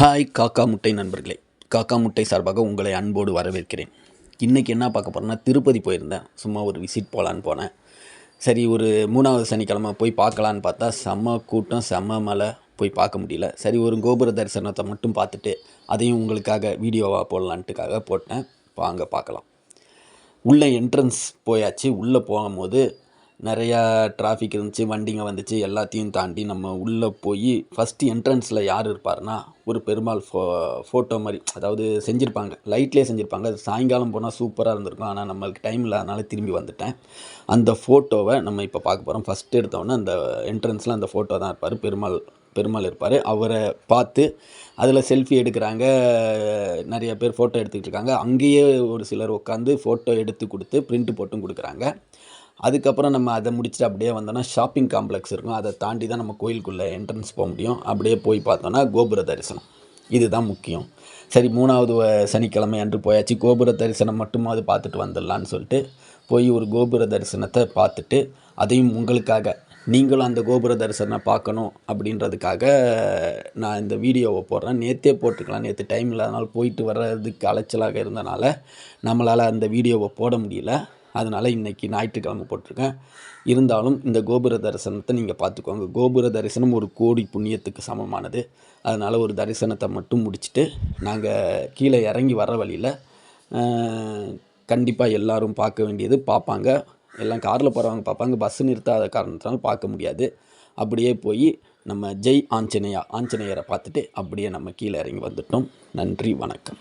Hi காக்கா முட்டை நண்பர்களே, காக்கா முட்டை சார்பாக உங்களை அன்போடு வரவேற்கிறேன். இன்றைக்கி என்ன பார்க்க போகிறேன்னா, திருப்பதி போயிருந்தேன். சும்மா ஒரு விசிட் போகலான்னு போனேன். சரி, ஒரு 3வது சனிக்கிழமை போய் பார்க்கலான்னு பார்த்தா செம்ம கூட்டம், செம்ம மழை, போய் பார்க்க முடியல. சரி, ஒரு கோபுர தரிசனத்தை மட்டும் பார்த்துட்டு அதையும் உங்களுக்காக வீடியோவாக போடலான்ட்டுக்காக போட்டேன். வாங்க பார்க்கலாம். உள்ளே என்ட்ரன்ஸ் போயாச்சு. உள்ளே போகும்போது நிறையா டிராஃபிக் இருந்துச்சு, வண்டிங்க வந்துச்சு. எல்லாத்தையும் தாண்டி நம்ம உள்ளே போய் ஃபஸ்ட்டு என்ட்ரன்ஸில் யார் இருப்பார்னா, ஒரு பெருமாள் ஃபோட்டோ மாதிரி, அதாவது செஞ்சுருப்பாங்க, லைட்லேயே செஞ்சுருப்பாங்க. அது சாயங்காலம் போனால் சூப்பராக இருந்திருக்கும். ஆனால் நம்மளுக்கு டைம் இல்லாதனால திரும்பி வந்துட்டேன். அந்த ஃபோட்டோவை நம்ம இப்போ பார்க்க போகிறோம். ஃபஸ்ட்டு எடுத்தோன்னே அந்த என்ட்ரன்ஸில் அந்த ஃபோட்டோ தான் இருப்பார், பெருமாள் இருப்பார். அவரை பார்த்து அதில் செல்ஃபி எடுக்கிறாங்க. நிறைய பேர் ஃபோட்டோ எடுத்துக்கிட்டு இருக்காங்க. அங்கேயே ஒரு சிலர் உட்காந்து ஃபோட்டோ எடுத்து கொடுத்து பிரிண்ட் போட்டும் கொடுக்குறாங்க. அதுக்கப்புறம் நம்ம அதை முடிச்சுட்டு அப்படியே வந்தோன்னா ஷாப்பிங் காம்ப்ளெக்ஸ் இருக்கும். அதை தாண்டி தான் நம்ம கோயிலுக்குள்ளே என்ட்ரன்ஸ் போக முடியும். அப்படியே போய் பார்த்தோன்னா கோபுர தரிசனம், இதுதான் முக்கியம். சரி, 3வது சனிக்கிழமை அன்று போயாச்சு. கோபுர தரிசனம் மட்டுமாவது பார்த்துட்டு வந்துடலான்னு சொல்லிட்டு போய் ஒரு கோபுர தரிசனத்தை பார்த்துட்டு, அதையும் உங்களுக்காக, நீங்களும் அந்த கோபுர தரிசனம் பார்க்கணும் அப்படின்றதுக்காக நான் இந்த வீடியோவை போடுறேன். நேற்றே போட்டுக்கலாம், நேற்று டைம் இல்லாதனால போயிட்டு வர்றதுக்கு அலைச்சலாக இருந்தனால நம்மளால் அந்த வீடியோவை போட முடியல. அதனால் இன்றைக்கி ஞாயிற்றுக்கிழமை போட்டிருக்கேன். இருந்தாலும் இந்த கோபுர தரிசனத்தை நீங்கள் பார்த்துக்கோங்க. கோபுர தரிசனம் ஒரு கோடி புண்ணியத்துக்கு சமமானது. அதனால் ஒரு தரிசனத்தை மட்டும் முடிச்சுட்டு நாங்கள் கீழே இறங்கி வர வழியில் கண்டிப்பாக எல்லோரும் பார்க்க வேண்டியது பார்ப்பாங்க. எல்லாம் காரில் போகிறவங்க பார்ப்பாங்க, பஸ்ஸு நிறுத்தாத காரணத்தினால பார்க்க முடியாது. அப்படியே போய் நம்ம ஜெய் ஆஞ்சநேயரை பார்த்துட்டு அப்படியே நம்ம கீழே இறங்கி வந்துட்டோம். நன்றி, வணக்கம்.